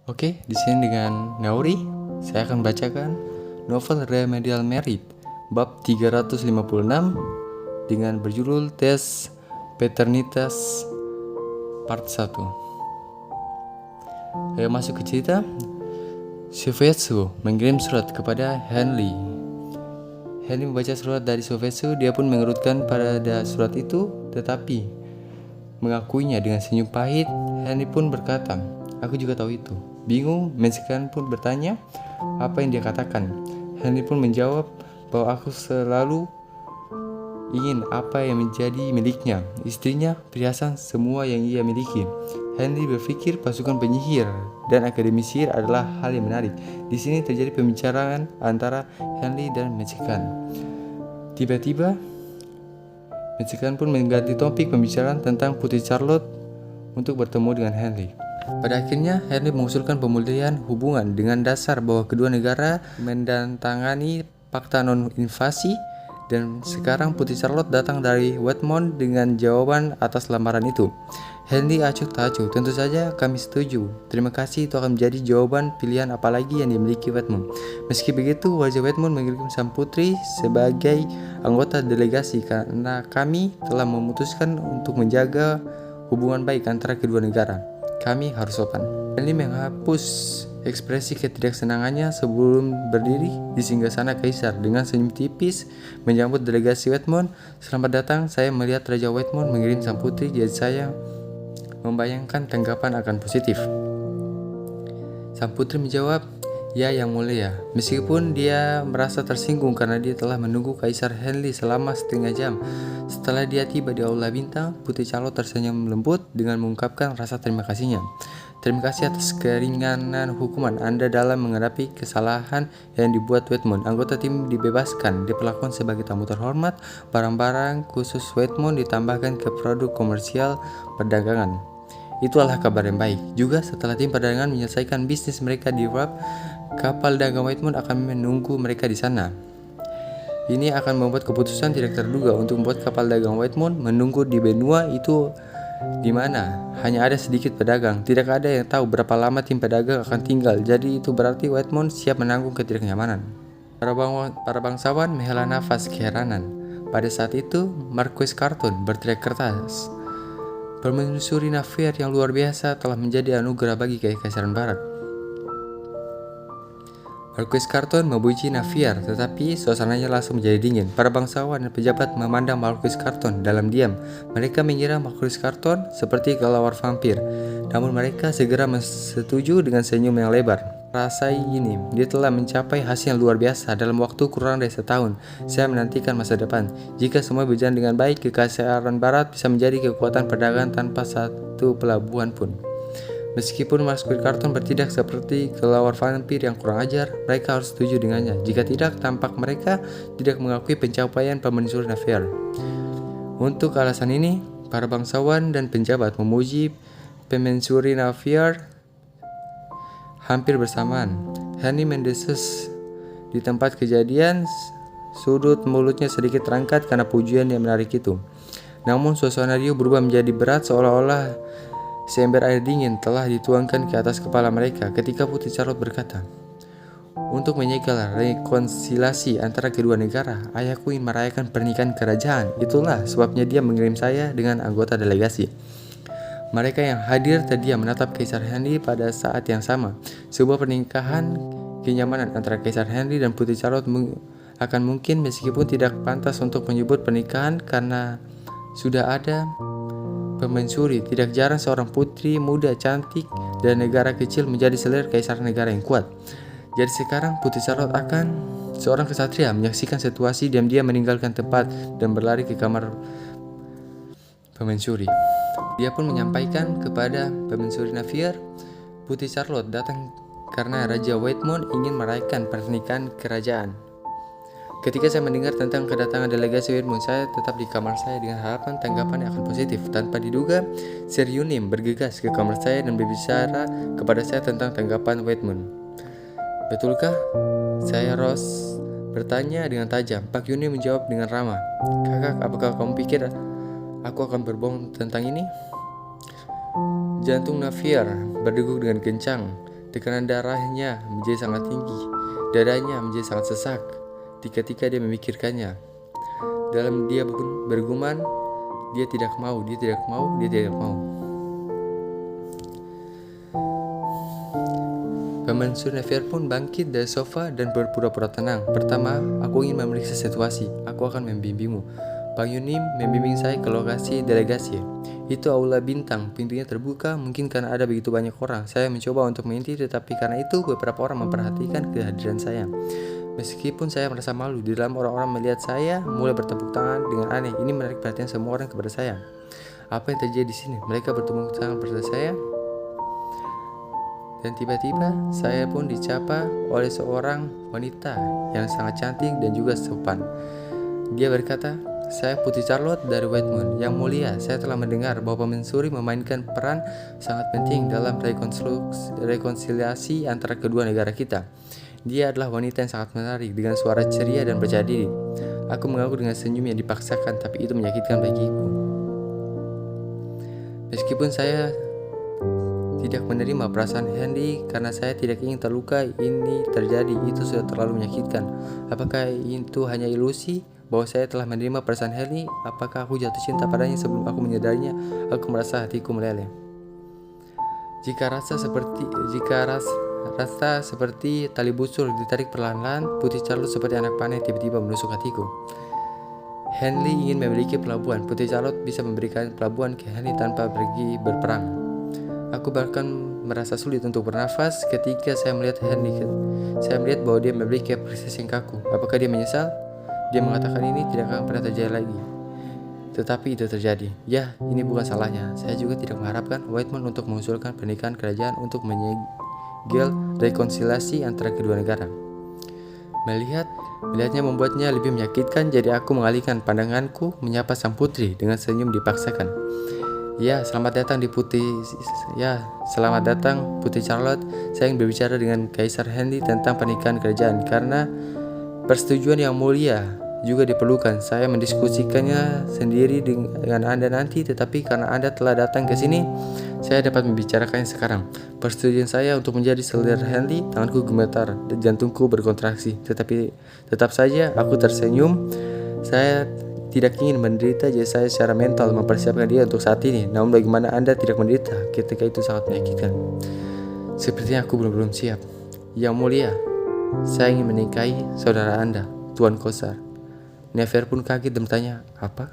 Oke, di sini dengan Nauri, saya akan bacakan novel Remedial Merit bab 356 dengan berjudul Tes Paternitas part 1. Ayo masuk ke cerita. Shofetsu mengirim surat kepada Henley. Henley membaca surat dari Shofetsu, dia pun mengerutkan pada surat itu, tetapi mengakuinya dengan senyum pahit. Henley pun berkata, "Aku juga tahu itu." Bingung, Mexican pun bertanya apa yang dia katakan. Henry pun menjawab bahwa aku selalu ingin apa yang menjadi miliknya, istrinya, perhiasan, semua yang ia miliki. Henry berpikir pasukan penyihir dan akademi sihir adalah hal yang menarik. Di sini terjadi pembicaraan antara Henry dan Mexican. Tiba-tiba, Mexican pun mengganti topik pembicaraan tentang Putri Charlotte untuk bertemu dengan Henry. Pada akhirnya, Henry mengusulkan pemulihan hubungan dengan dasar bahwa kedua negara mendandatangani fakta non-invasi, dan sekarang Putri Charlotte datang dari Wetmont dengan jawaban atas lamaran itu. Henry acuh tak acuh. "Tentu saja kami setuju. Terima kasih, itu akan menjadi jawaban pilihan apalagi yang dimiliki Wetmont." Meski begitu, wajah Wetmont mengirim sang putri sebagai anggota delegasi karena kami telah memutuskan untuk menjaga hubungan baik antara kedua negara. Kami harus sopan. Henry menghapus ekspresi ketidaksenangannya sebelum berdiri di singgasana kaisar dengan senyum tipis menyambut delegasi Wetmont. "Selamat datang, saya melihat Raja Wetmont mengirim sang putri, jadi saya membayangkan tanggapan akan positif." Sang putri menjawab, "Ya, yang mulia." Meskipun dia merasa tersinggung karena dia telah menunggu Kaisar Henry selama setengah jam. Setelah dia tiba di Aula Bintang, Putri Charlotte tersenyum lembut dengan mengungkapkan rasa terima kasihnya. "Terima kasih atas keringanan hukuman Anda dalam menghadapi kesalahan yang dibuat Wetmont. Anggota tim dibebaskan, diperlakukan sebagai tamu terhormat, barang-barang khusus Wetmont ditambahkan ke produk komersial perdagangan. Itu adalah kabar yang baik. Juga setelah tim perdagangan menyelesaikan bisnis mereka di Wrap, kapal dagang Wetmont akan menunggu mereka di sana. Ini akan membuat keputusan tidak terduga untuk membuat kapal dagang Wetmont menunggu di benua itu di mana hanya ada sedikit pedagang. Tidak ada yang tahu berapa lama tim pedagang akan tinggal. Jadi itu berarti Wetmont siap menanggung ketidaknyamanan." Para bangsawan menghela nafas keheranan. Pada saat itu, Marquis Carton berteriak keras, "Permaisuri Navier yang luar biasa telah menjadi anugerah bagi Kekaisaran Barat." Marquis Carton memuji Navier, tetapi suasananya langsung menjadi dingin. Para bangsawan dan pejabat memandang Marquis Carton dalam diam. Mereka mengira Marquis Carton seperti kelelawar vampir, namun mereka segera setuju dengan senyum yang lebar. "Rasa ini, dia telah mencapai hasil yang luar biasa dalam waktu kurang dari setahun. Saya menantikan masa depan. Jika semua berjalan dengan baik, Kekaisaran Barat bisa menjadi kekuatan perdagangan tanpa satu pelabuhan pun." Meskipun Marquis Carton bertindak seperti kelelawar vampir yang kurang ajar, mereka harus setuju dengannya. Jika tidak, tampak mereka tidak mengakui pencapaian permaisuri Navier. Untuk alasan ini, para bangsawan dan pejabat memuji permaisuri Navier hampir bersamaan. Henry mendesis di tempat kejadian, sudut mulutnya sedikit terangkat karena pujian yang menarik itu. Namun suasana riuh berubah menjadi berat, seolah-olah seember air dingin telah dituangkan ke atas kepala mereka ketika Putri Charlotte berkata, "Untuk menyegel rekonsiliasi antara kedua negara, ayahku ingin merayakan pernikahan kerajaan. Itulah sebabnya dia mengirim saya dengan anggota delegasi." Mereka yang hadir terdiam menatap Kaisar Henry pada saat yang sama. Sebuah pernikahan kenyamanan antara Kaisar Henry dan Putri Charlotte akan mungkin, meskipun tidak pantas untuk menyebut pernikahan karena sudah ada permaisuri. Tidak jarang seorang putri muda cantik dan negara kecil menjadi selir kaisar negara yang kuat. Jadi sekarang Putri Charlotte akan seorang kesatria menyaksikan situasi diam-diam meninggalkan tempat dan berlari ke kamar permaisuri. Dia pun menyampaikan kepada permaisuri Navier, "Putri Charlotte datang karena Raja Wetmont ingin merayakan pernikahan kerajaan. Ketika saya mendengar tentang kedatangan delegasi Wetmont, saya tetap di kamar saya dengan harapan tanggapan yang akan positif. Tanpa diduga, Sir Yunim bergegas ke kamar saya dan berbicara kepada saya tentang tanggapan Wetmont." "Betulkah?" saya Rose bertanya dengan tajam. Pak Yunim menjawab dengan ramah, "Kakak, apakah kamu pikir aku akan berbohong tentang ini?" Jantung Navier berdegup dengan kencang. Tekanan darahnya menjadi sangat tinggi. Dadanya menjadi sangat sesak ketika dia memikirkannya. Dalam dia bergumam, dia tidak mau. Paman Nefer pun bangkit dari sofa dan berpura-pura tenang. Pertama, aku ingin memeriksa situasi. Aku akan membimbingmu. Bang Yunim membimbing saya ke lokasi delegasi. Itu aula bintang, pintunya terbuka. Mungkin karena ada begitu banyak orang, saya mencoba untuk mengintip, tetapi karena itu beberapa orang memperhatikan kehadiran saya. Meskipun saya merasa malu, di dalam orang-orang melihat saya mulai bertepuk tangan dengan aneh. Ini menarik perhatian semua orang kepada saya. Apa yang terjadi di sini? Mereka bertepuk tangan pada saya. Dan tiba-tiba saya pun dicapa oleh seorang wanita yang sangat cantik dan juga sopan. Dia berkata, "Saya Putri Charlotte dari Whitemount. Yang mulia, saya telah mendengar bahwa Paman Suri memainkan peran sangat penting dalam rekonsiliasi antara kedua negara kita. Dia adalah wanita yang sangat menarik dengan suara ceria dan percaya diri." Aku mengaku dengan senyum yang dipaksakan, tapi itu menyakitkan bagiku. Meskipun saya tidak menerima perasaan Henry karena saya tidak ingin terluka ini terjadi, itu sudah terlalu menyakitkan. Apakah itu hanya ilusi bahwa saya telah menerima perasaan Henry? Apakah aku jatuh cinta padanya sebelum aku menyadarinya? Aku merasa hatiku meleleh. Jika rasa seperti tali busur ditarik perlahan-lahan, Putri Charlotte seperti anak panah tiba-tiba menusuk hatiku. Henry ingin memiliki pelabuhan. Putri Charlotte bisa memberikan pelabuhan ke Henry tanpa pergi berperang. Aku bahkan merasa sulit untuk bernafas ketika saya melihat Henry. Saya melihat bahwa dia memiliki apresiasi yang kaku. Apakah dia menyesal? Dia mengatakan ini tidak akan pernah terjadi lagi. Tetapi itu terjadi. Ya, ini bukan salahnya. Saya juga tidak mengharapkan Whitemount untuk mengusulkan pernikahan kerajaan untuk menyegel rekonsiliasi antara kedua negara. Melihatnya membuatnya lebih menyakitkan, jadi aku mengalihkan pandanganku menyapa sang putri dengan senyum dipaksakan. Selamat datang Putri Charlotte. Saya ingin berbicara dengan Kaisar Henry tentang pernikahan kerajaan karena persetujuan yang mulia juga diperlukan. Saya mendiskusikannya sendiri dengan Anda nanti, tetapi karena Anda telah datang ke sini, saya dapat membicarakannya sekarang. Persetujuan saya untuk menjadi saudara Henry. Tanganku gemetar dan jantungku berkontraksi, tetapi tetap saja aku tersenyum. Saya tidak ingin menderita, jadi saya secara mental mempersiapkan dia untuk saat ini. Namun bagaimana Anda tidak menderita ketika itu sangat menyakitkan? Sepertinya aku belum siap. Yang mulia, saya ingin menikahi saudara Anda, Tuan Kosar. Nefer pun kaget dan bertanya, apa?